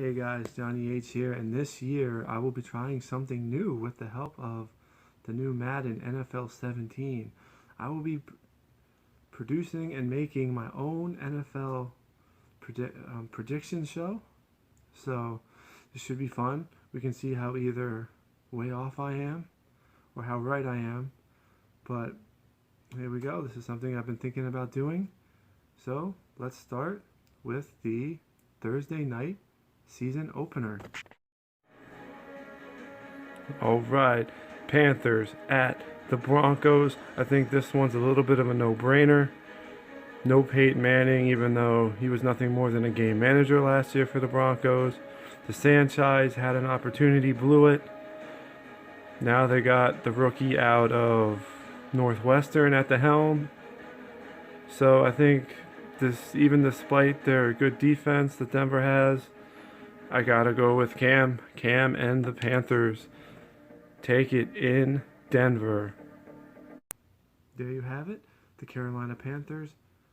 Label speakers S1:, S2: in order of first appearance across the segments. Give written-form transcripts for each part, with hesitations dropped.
S1: Hey guys, Johnny H here, and this year I will be trying something new with the help of the new Madden NFL 17. I will be producing and making my own NFL prediction show, so this should be fun. We can see how either way off I am or how right I am, but here we go. This is something I've been thinking about doing, so let's start with the Thursday night season opener. All right, Panthers at the Broncos. I think this one's a little bit of a no-brainer. No Peyton Manning, even though he was nothing more than a game manager last year for the Broncos. The Sanchez had an opportunity, blew it. Now they got the rookie out of Northwestern at the helm. So I think this, even despite their good defense that Denver has, I gotta go with Cam. Cam and the Panthers take it in Denver. There you have it. The Carolina Panthers,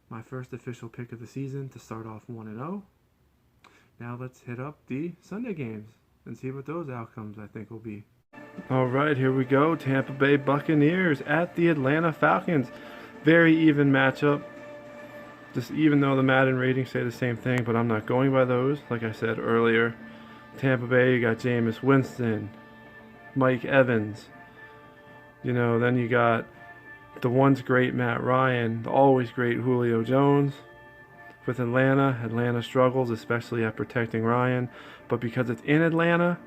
S1: my first official pick of the season to start off 1-0. Now let's hit up the Sunday games and see what those outcomes I think will be. All right, here we go. Tampa Bay Buccaneers at the Atlanta Falcons. Very even matchup. Just even though the Madden ratings say the same thing, but I'm not going by those. Like I said earlier, Tampa Bay, you got Jameis Winston, Mike Evans. Then you got the once great Matt Ryan, the always great Julio Jones. With Atlanta struggles, especially at protecting Ryan. But because it's in Atlanta,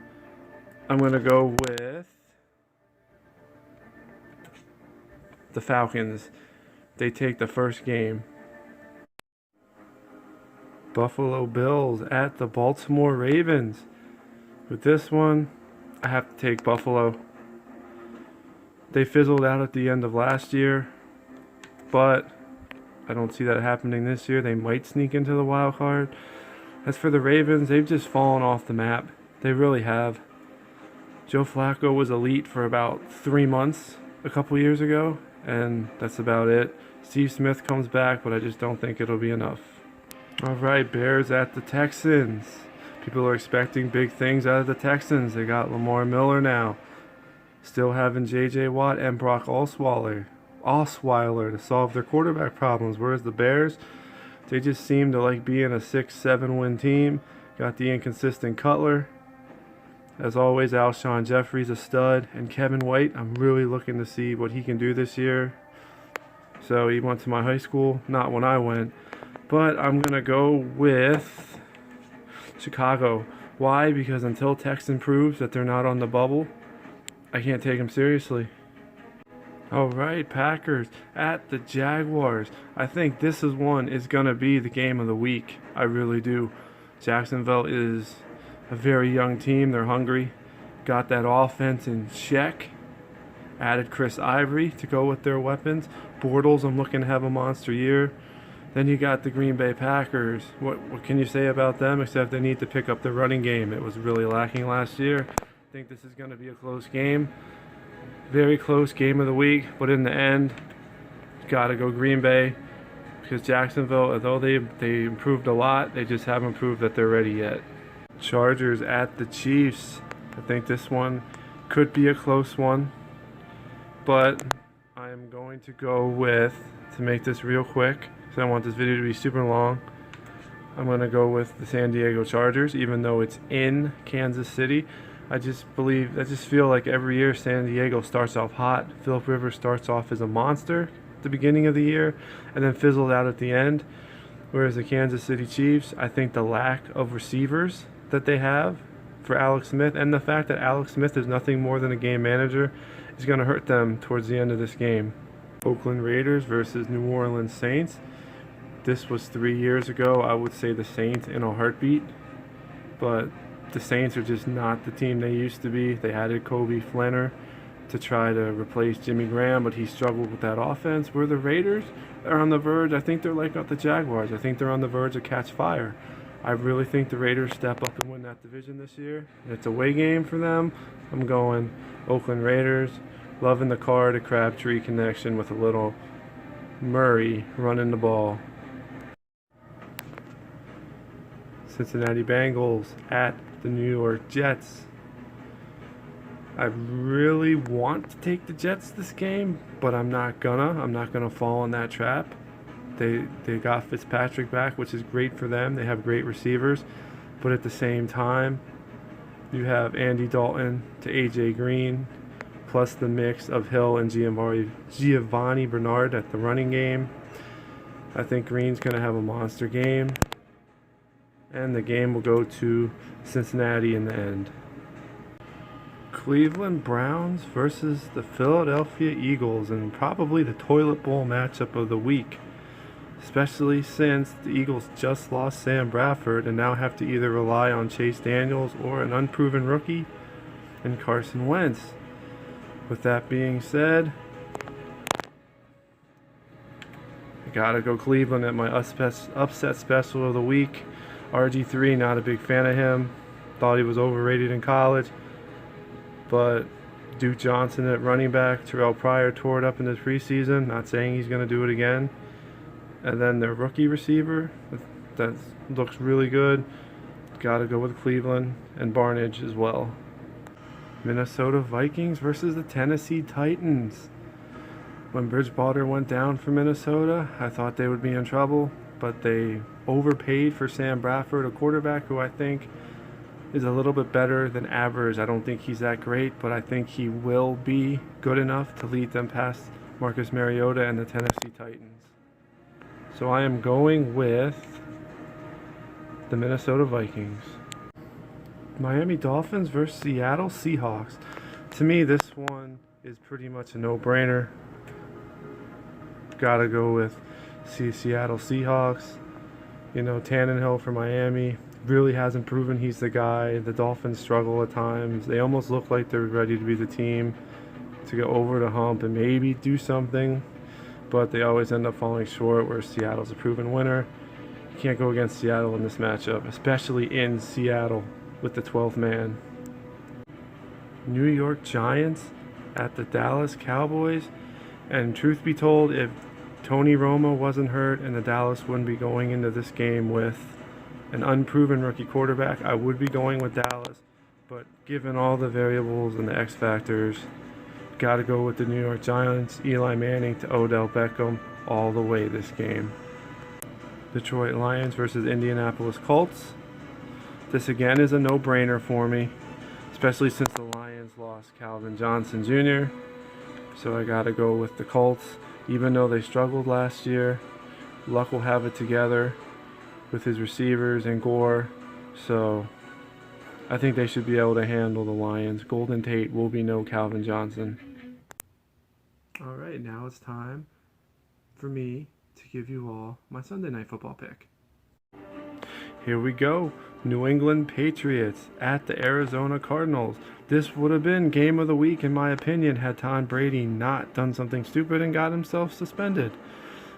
S1: I'm going to go with the Falcons. They take the first game. Buffalo Bills at the Baltimore Ravens. With this one, I have to take Buffalo. They fizzled out at the end of last year, but I don't see that happening this year. They might sneak into the wild card. As for the Ravens, they've just fallen off the map. They really have. Joe Flacco was elite for about 3 months a couple years ago, and that's about it. Steve Smith comes back, but I just don't think it'll be enough. All right, Bears at the Texans. People are expecting big things out of the Texans. They got Lamar Miller now. Still having J.J. Watt and Brock Osweiler to solve their quarterback problems. Whereas the Bears, they just seem to like being a 6-7 win team. Got the inconsistent Cutler. As always, Alshon Jeffrey's a stud. And Kevin White, I'm really looking to see what he can do this year. So he went to my high school, not when I went. But I'm going to go with Chicago. Why? Because until Texan proves that they're not on the bubble, I can't take them seriously. All right, Packers at the Jaguars. I think this is going to be the game of the week. I really do. Jacksonville is a very young team. They're hungry. Got that offense in check. Added Chris Ivory to go with their weapons. Bortles, I'm looking to have a monster year. Then you got the Green Bay Packers. What can you say about them except they need to pick up the running game? It was really lacking last year. I think this is going to be a close game. Very close game of the week, but in the end, got to go Green Bay because Jacksonville, although they improved a lot, they just haven't proved that they're ready yet. Chargers at the Chiefs. I think this one could be a close one, but I am going to go with, to make this real quick, because I want this video to be super long, I'm going to go with the San Diego Chargers, even though it's in Kansas City. I just feel like every year San Diego starts off hot. Phillip Rivers starts off as a monster at the beginning of the year and then fizzled out at the end. Whereas the Kansas City Chiefs, I think the lack of receivers that they have for Alex Smith and the fact that Alex Smith is nothing more than a game manager is going to hurt them towards the end of this game. Oakland Raiders versus New Orleans Saints. This was 3 years ago. I would say the Saints in a heartbeat, but the Saints are just not the team they used to be. They added Kobe Flanner to try to replace Jimmy Graham, but he struggled with that offense. Where the Raiders are on the verge, I think they're like the Jaguars. I think they're on the verge of catch fire. I really think the Raiders step up and win that division this year. It's a away game for them. I'm going Oakland Raiders. Loving the Carr to Crabtree connection with a little Murray running the ball. Cincinnati Bengals at the New York Jets. I really want to take the Jets this game, but I'm not gonna. I'm not gonna fall in that trap. They got Fitzpatrick back, which is great for them. They have great receivers, but at the same time, you have Andy Dalton to AJ Green, plus the mix of Hill and Giovanni Bernard at the running game. I think Green's gonna have a monster game, and the game will go to Cincinnati in the end. Cleveland Browns versus the Philadelphia Eagles, and probably the toilet bowl matchup of the week, especially since the Eagles just lost Sam Bradford and now have to either rely on Chase Daniels or an unproven rookie in Carson Wentz. With that being said, I gotta go Cleveland at my upset special of the week. RG3, not a big fan of him. Thought he was overrated in college. But Duke Johnson at running back, Terrell Pryor tore it up in the preseason. Not saying he's going to do it again. And then their rookie receiver, that looks really good. Got to go with Cleveland and Barnage as well. Minnesota Vikings versus the Tennessee Titans. When Bridgewater went down for Minnesota, I thought they would be in trouble, but they overpaid for Sam Bradford, a quarterback who I think is a little bit better than average. I don't think he's that great, but I think he will be good enough to lead them past Marcus Mariota and the Tennessee Titans. So I am going with the Minnesota Vikings. Miami Dolphins versus Seattle Seahawks. To me, this one is pretty much a no-brainer. Gotta go with Seattle Seahawks. You know, Tannehill for Miami really hasn't proven he's the guy. The Dolphins struggle at times. They almost look like they're ready to be the team to go over the hump and maybe do something, but they always end up falling short, where Seattle's a proven winner. You can't go against Seattle in this matchup, especially in Seattle with the 12th man. New York Giants at the Dallas Cowboys. And truth be told, if Tony Romo wasn't hurt and the Dallas wouldn't be going into this game with an unproven rookie quarterback, I would be going with Dallas. But given all the variables and the X factors, got to go with the New York Giants. Eli Manning to Odell Beckham all the way this game. Detroit Lions versus Indianapolis Colts. This again is a no-brainer for me, especially since the Lions lost Calvin Johnson Jr. So I got to go with the Colts. Even though they struggled last year, Luck will have it together with his receivers and Gore, so I think they should be able to handle the Lions. Golden Tate will be no Calvin Johnson. Alright, now it's time for me to give you all my Sunday Night Football pick. Here we go. New England Patriots at the Arizona Cardinals. This would have been game of the week in my opinion had Tom Brady not done something stupid and got himself suspended.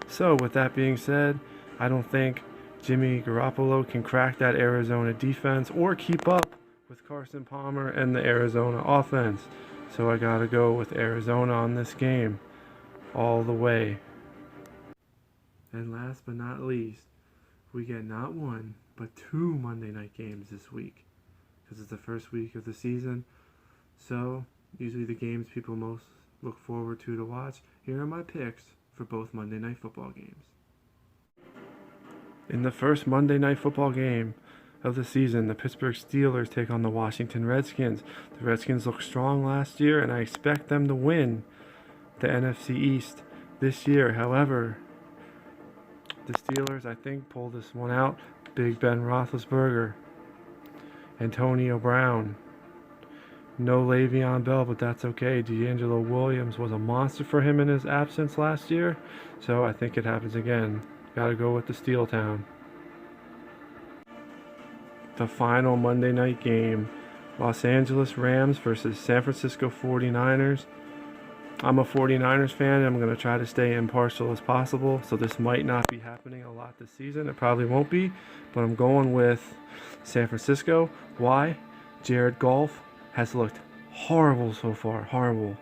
S1: So with that being said, I don't think Jimmy Garoppolo can crack that Arizona defense or keep up with Carson Palmer and the Arizona offense. So I gotta go with Arizona on this game all the way. And last but not least, we get not one, but two Monday night games this week, because it's the first week of the season. So usually the games people most look forward to watch. Here are my picks for both Monday Night Football games. In the first Monday Night Football game of the season, the Pittsburgh Steelers take on the Washington Redskins. The Redskins looked strong last year, and I expect them to win the NFC East this year. However, the Steelers, I think, pull this one out. Big Ben Roethlisberger, Antonio Brown, no Le'Veon Bell, but that's okay. D'Angelo Williams was a monster for him in his absence last year, so I think it happens again. Gotta go with the Steel Town. The final Monday night game, Los Angeles Rams versus San Francisco 49ers. I'm a 49ers fan, and I'm going to try to stay impartial as possible, so this might not be happening a lot this season. It probably won't be, but I'm going with San Francisco. Why? Jared Goff has looked horrible so far, horrible.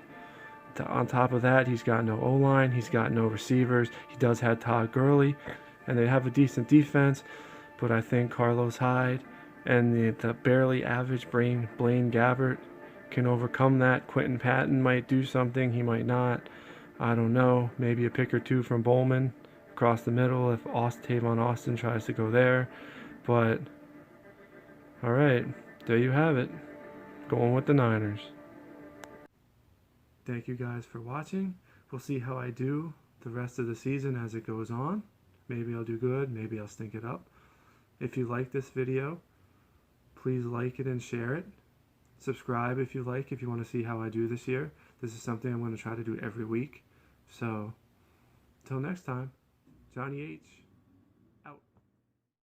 S1: On top of that, he's got no O-line, he's got no receivers. He does have Todd Gurley, and they have a decent defense, but I think Carlos Hyde and the barely average Blaine Gabbert can overcome that. Quentin Patton might do something, he might not. I don't know. Maybe a pick or two from Bowman across the middle if Tavon Austin tries to go there. But, alright, there you have it. Going with the Niners. Thank you guys for watching. We'll see how I do the rest of the season as it goes on. Maybe I'll do good, maybe I'll stink it up. If you like this video, please like it and share it. Subscribe if you like, if you want to see how I do this year. This is something I'm going to try to do every week. So, until next time, Johnny H.